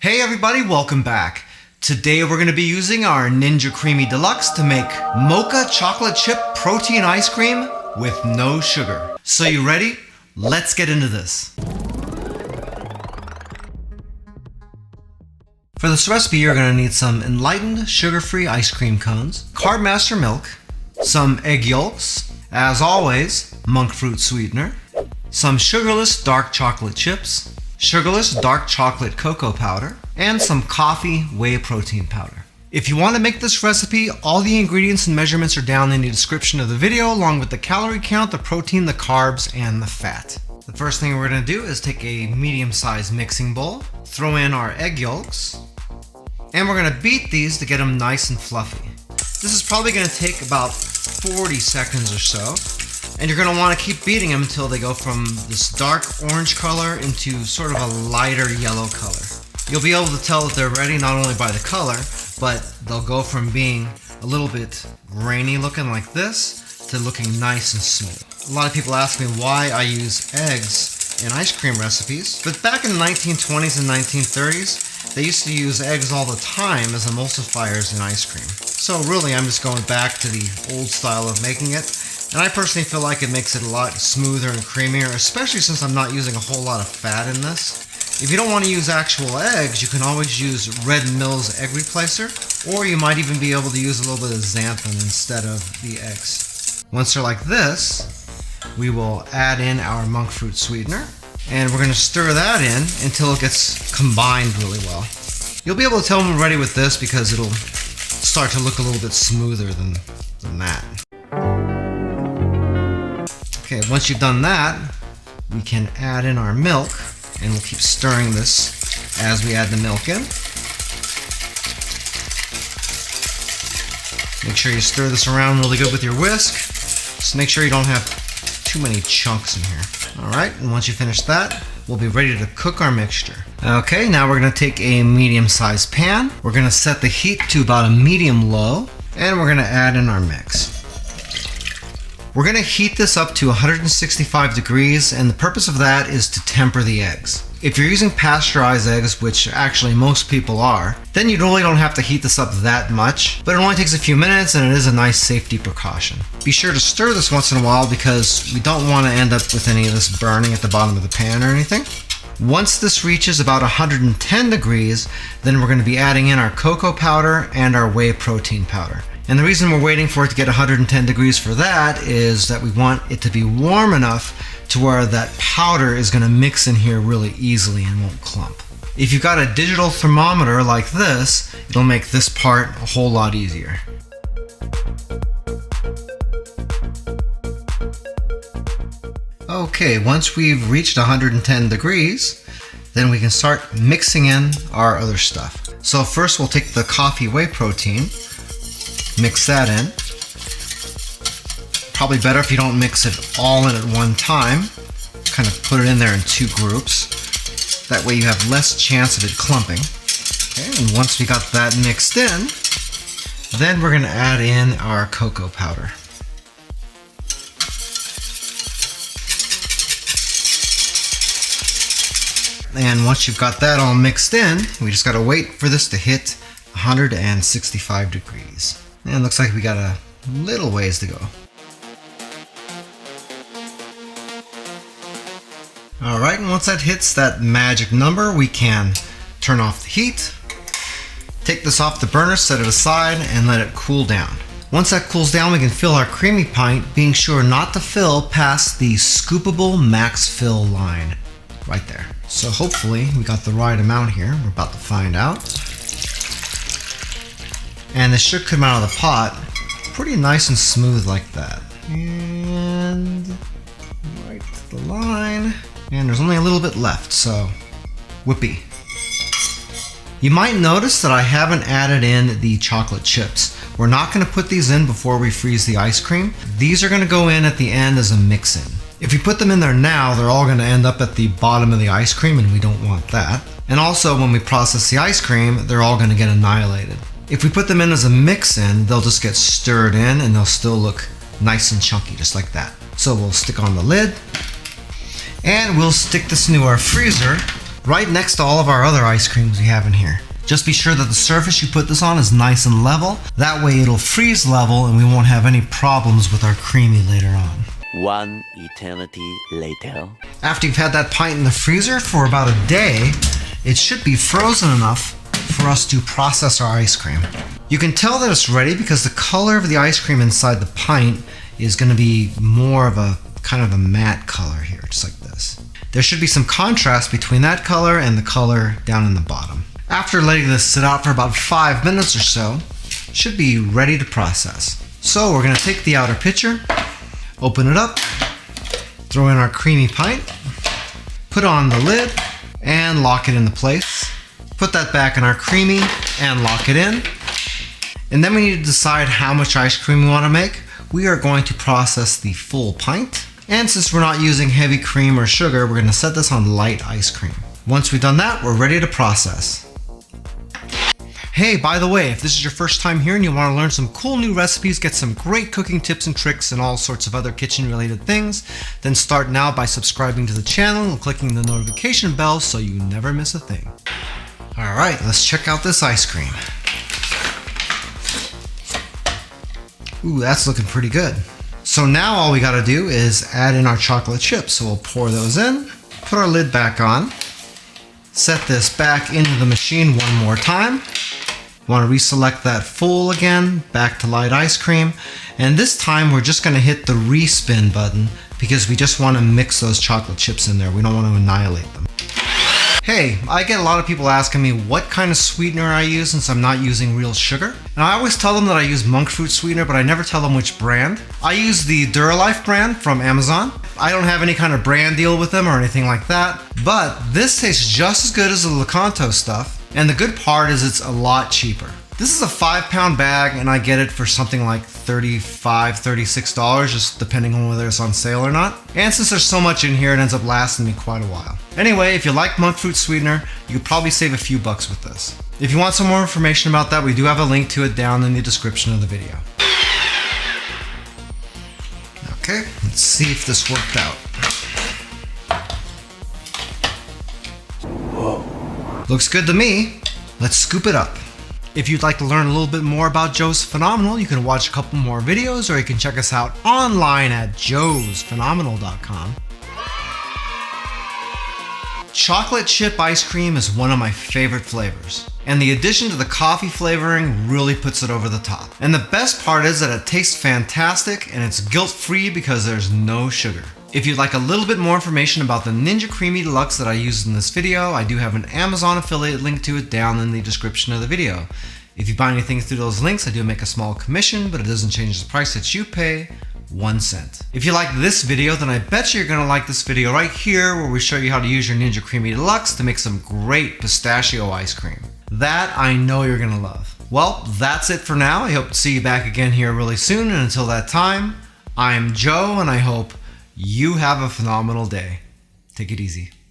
Hey everybody, welcome back. Today we're going to be using our Ninja Creami Deluxe to make Mocha chocolate chip protein ice cream with no sugar. So you ready? Let's get into this. For this recipe, you're going to need some Enlightened sugar-free ice cream cones, Carbmaster milk, some egg yolks, as always, monk fruit sweetener, some sugarless dark chocolate chips, sugarless dark chocolate cocoa powder, and some coffee whey protein powder. If you want to make this recipe, all the ingredients and measurements are down in the description of the video, along with the calorie count, the protein, the carbs, and the fat. The first thing we're going to do is take a medium-sized mixing bowl, throw in our egg yolks, and we're going to beat these to get them nice and fluffy. This is probably going to take about 40 seconds or so, and you're going to want to keep beating them until they go from this dark orange color into sort of a lighter yellow color. You'll be able to tell that they're ready not only by the color, but they'll go from being a little bit grainy looking like this to looking nice and smooth. A lot of people ask me why I use eggs in ice cream recipes, but back in the 1920s and 1930s, they used to use eggs all the time as emulsifiers in ice cream. So really, I'm just going back to the old style of making it. And I personally feel like it makes it a lot smoother and creamier, especially since I'm not using a whole lot of fat in this. If you don't want to use actual eggs, you can always use Red Mill's egg replacer, or you might even be able to use a little bit of xanthan instead of the eggs. Once they're like this, we will add in our monk fruit sweetener, and we're going to stir that in until it gets combined really well. You'll be able to tell when we're ready with this because it'll start to look a little bit smoother than that. Okay, once you've done that, we can add in our milk, and we'll keep stirring this as we add the milk in. Make sure you stir this around really good with your whisk. Just make sure you don't have too many chunks in here. Alright, and once you finish that, we'll be ready to cook our mixture. Okay, now we're going to take a medium-sized pan. We're going to set the heat to about a medium-low, and we're going to add in our mix. We're going to heat this up to 165 degrees, and the purpose of that is to temper the eggs. If you're using pasteurized eggs, which actually most people are, then you really don't have to heat this up that much, but it only takes a few minutes and it is a nice safety precaution. Be sure to stir this once in a while because we don't want to end up with any of this burning at the bottom of the pan or anything. Once this reaches about 110 degrees, then we're going to be adding in our cocoa powder and our whey protein powder. And the reason we're waiting for it to get 110 degrees for that is that we want it to be warm enough to where that powder is going to mix in here really easily and won't clump. If you've got a digital thermometer like this, it'll make this part a whole lot easier. Okay, once we've reached 110 degrees, then we can start mixing in our other stuff. So first we'll take the coffee whey protein, mix that in. Probably better if you don't mix it all in at one time. Kind of put it in there in two groups. That way you have less chance of it clumping. Okay, and once we got that mixed in, then we're going to add in our cocoa powder. And once you've got that all mixed in, we just got to wait for this to hit 165 degrees. And it looks like we got a little ways to go. Alright, and once that hits that magic number, we can turn off the heat, take this off the burner, set it aside, and let it cool down. Once that cools down, we can fill our creamy pint, being sure not to fill past the scoopable max fill line right there. So hopefully we got the right amount here. We're about to find out. And this should come out of the pot pretty nice and smooth like that. And right to the line. And there's only a little bit left, so whoopee. You might notice that I haven't added in the chocolate chips. We're not going to put these in before we freeze the ice cream. These are going to go in at the end as a mix-in. If you put them in there now, they're all going to end up at the bottom of the ice cream, and we don't want that. And also, when we process the ice cream, they're all going to get annihilated. If we put them in as a mix-in, they'll just get stirred in and they'll still look nice and chunky, just like that. So we'll stick on the lid, and we'll stick this into our freezer right next to all of our other ice creams we have in here. Just be sure that the surface you put this on is nice and level. That way it'll freeze level and we won't have any problems with our creamy later on. One eternity later. After you've had that pint in the freezer for about a day, it should be frozen enough for us to process our ice cream. You can tell that it's ready because the color of the ice cream inside the pint is going to be more of a kind of a matte color here, just like this. There should be some contrast between that color and the color down in the bottom. After letting this sit out for about 5 minutes or so, it should be ready to process. So we're going to take the outer pitcher, open it up, throw in our creamy pint, put on the lid, and lock it into place. Put that back in our creamy and lock it in. And then we need to decide how much ice cream we want to make. We are going to process the full pint. And since we're not using heavy cream or sugar, we're going to set this on light ice cream. Once we've done that, we're ready to process. Hey, by the way, if this is your first time here and you want to learn some cool new recipes, get some great cooking tips and tricks and all sorts of other kitchen related things, then start now by subscribing to the channel and clicking the notification bell so you never miss a thing. Alright, let's check out this ice cream. Ooh, that's looking pretty good. So now all we gotta do is add in our chocolate chips. So we'll pour those in, put our lid back on, set this back into the machine one more time. Want to reselect that full again, back to light ice cream. And this time we're just gonna hit the respin button because we just want to mix those chocolate chips in there. We don't want to annihilate them. Hey, I get a lot of people asking me what kind of sweetener I use since I'm not using real sugar. And I always tell them that I use monk fruit sweetener, but I never tell them which brand. I use the Duralife brand from Amazon. I don't have any kind of brand deal with them or anything like that, but this tastes just as good as the Lakanto stuff. And the good part is it's a lot cheaper. This is a 5-pound bag and I get it for something like $35, $36, just depending on whether it's on sale or not. And since there's so much in here, it ends up lasting me quite a while. Anyway, if you like monk fruit sweetener, you could probably save a few bucks with this. If you want some more information about that, we do have a link to it down in the description of the video. Okay, let's see if this worked out. Whoa. Looks good to me. Let's scoop it up. If you'd like to learn a little bit more about Joe's Phenomenal, you can watch a couple more videos or you can check us out online at joesphenomenal.com. Chocolate chip ice cream is one of my favorite flavors, and the addition to the coffee flavoring really puts it over the top. And the best part is that it tastes fantastic and it's guilt-free because there's no sugar. If you'd like a little bit more information about the Ninja Creami Deluxe that I used in this video, I do have an Amazon affiliate link to it down in the description of the video. If you buy anything through those links, I do make a small commission, but it doesn't change the price that you pay, 1 cent. If you like this video, then I bet you're gonna like this video right here where we show you how to use your Ninja Creami Deluxe to make some great pistachio ice cream. That I know you're gonna love. Well, that's it for now. I hope to see you back again here really soon, and until that time, I'm Joe, and I hope you have a phenomenal day. Take it easy.